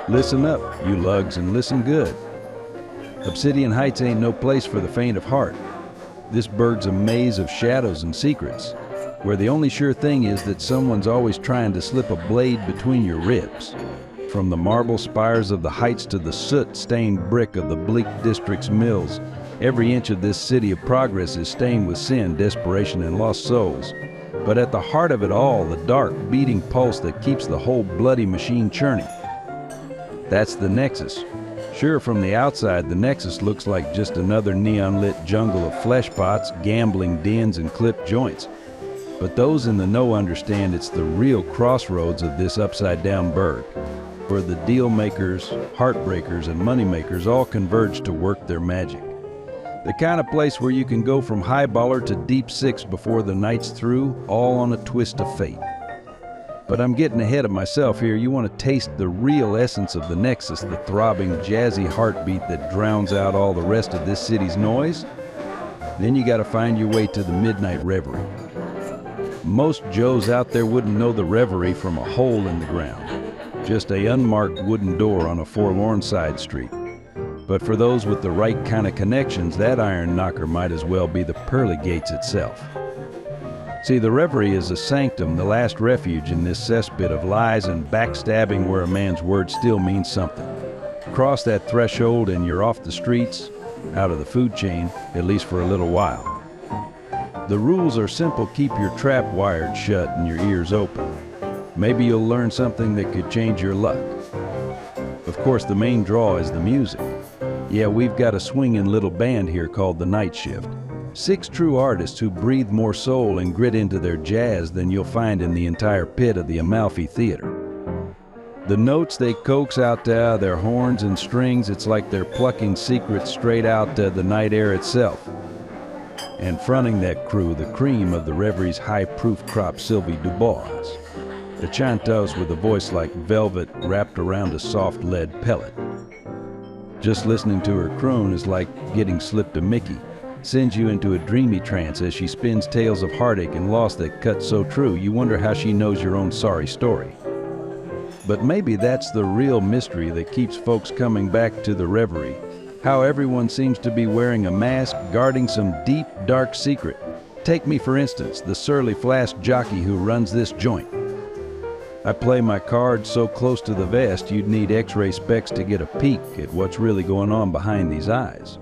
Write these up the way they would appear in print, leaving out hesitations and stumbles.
Listen up, you lugs, and listen good. Obsidian Heights ain't no place for the faint of heart. This burg's a maze of shadows and secrets, where the only sure thing is that someone's always trying to slip a blade between your ribs. From the marble spires of the heights to the soot-stained brick of the bleak district's mills, every inch of this city of progress is stained with sin, desperation, and lost souls. But at the heart of it all, the dark, beating pulse that keeps the whole bloody machine churning. That's the Nexus. Sure, from the outside, the Nexus looks like just another neon-lit jungle of flesh pots, gambling dens, and clipped joints. But those in the know understand it's the real crossroads of this upside-down burg, where the deal-makers, heartbreakers, and moneymakers all converge to work their magic. The kind of place where you can go from highballer to deep six before the night's through, all on a twist of fate. But I'm getting ahead of myself here. You want to taste the real essence of the Nexus, the throbbing, jazzy heartbeat that drowns out all the rest of this city's noise? Then you got to find your way to the Midnight Reverie. Most Joes out there wouldn't know the Reverie from a hole in the ground, just a unmarked wooden door on a forlorn side street. But for those with the right kind of connections, that iron knocker might as well be the pearly gates itself. See, the Reverie is a sanctum, the last refuge in this cesspit of lies and backstabbing where a man's word still means something. Cross that threshold and you're off the streets, out of the food chain, at least for a little while. The rules are simple: keep your trap wired shut and your ears open. Maybe you'll learn something that could change your luck. Of course, the main draw is the music. Yeah, we've got a swinging little band here called the Night Shift. 6 true artists who breathe more soul and grit into their jazz than you'll find in the entire pit of the Amalfi Theater. The notes they coax out their horns and strings, it's like they're plucking secrets straight out the night air itself. And fronting that crew, the cream of the Reverie's high-proof crop Sylvie Dubois, a chanteuse with a voice like velvet wrapped around a soft lead pellet. Just listening to her croon is like getting slipped a Mickey. Sends you into a dreamy trance as she spins tales of heartache and loss that cut so true you wonder how she knows your own sorry story. But maybe that's the real mystery that keeps folks coming back to the Reverie. How everyone seems to be wearing a mask, guarding some deep, dark secret. Take me, for instance, the surly flask jockey who runs this joint. I play my cards so close to the vest you'd need X-ray specs to get a peek at what's really going on behind these eyes.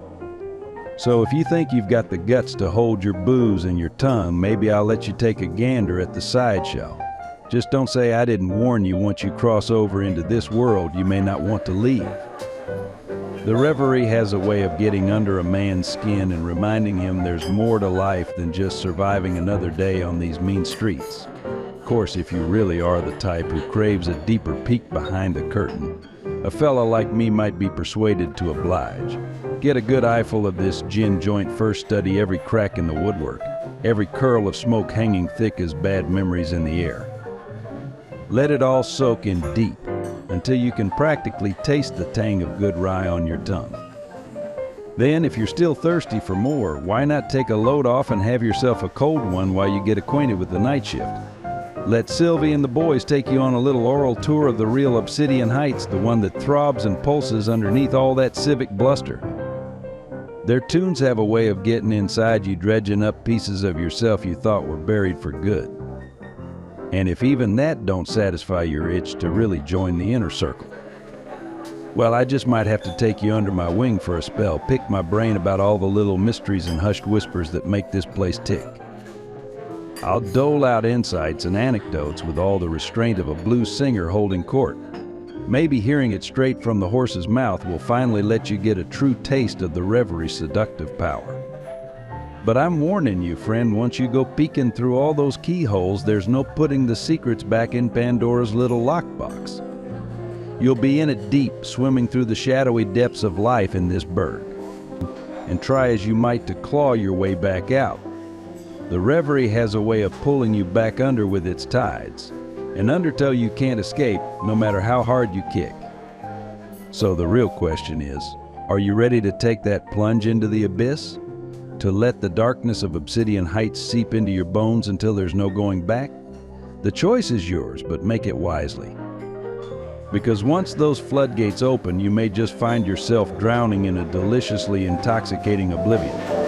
So if you think you've got the guts to hold your booze and your tongue, maybe I'll let you take a gander at the sideshow. Just don't say I didn't warn you. Once you cross over into this world, you may not want to leave. The Reverie has a way of getting under a man's skin and reminding him there's more to life than just surviving another day on these mean streets. Of course, if you really are the type who craves a deeper peek behind the curtain, a fella like me might be persuaded to oblige. Get a good eyeful of this gin joint first, study every crack in the woodwork, every curl of smoke hanging thick as bad memories in the air. Let it all soak in deep until you can practically taste the tang of good rye on your tongue. Then, if you're still thirsty for more, why not take a load off and have yourself a cold one while you get acquainted with the Night Shift? Let Sylvie and the boys take you on a little oral tour of the real Obsidian Heights, the one that throbs and pulses underneath all that civic bluster. Their tunes have a way of getting inside you, dredging up pieces of yourself you thought were buried for good. And if even that don't satisfy your itch to really join the inner circle, well, I just might have to take you under my wing for a spell, pick my brain about all the little mysteries and hushed whispers that make this place tick. I'll dole out insights and anecdotes with all the restraint of a blues singer holding court. Maybe hearing it straight from the horse's mouth will finally let you get a true taste of the Reverie's seductive power. But I'm warning you, friend, once you go peeking through all those keyholes, there's no putting the secrets back in Pandora's little lockbox. You'll be in it deep, swimming through the shadowy depths of life in this burg. And try as you might to claw your way back out, the Reverie has a way of pulling you back under with its tides, an undertow you can't escape no matter how hard you kick. So the real question is, are you ready to take that plunge into the abyss? To let the darkness of Obsidian Heights seep into your bones until there's no going back? The choice is yours, but make it wisely. Because once those floodgates open, you may just find yourself drowning in a deliciously intoxicating oblivion.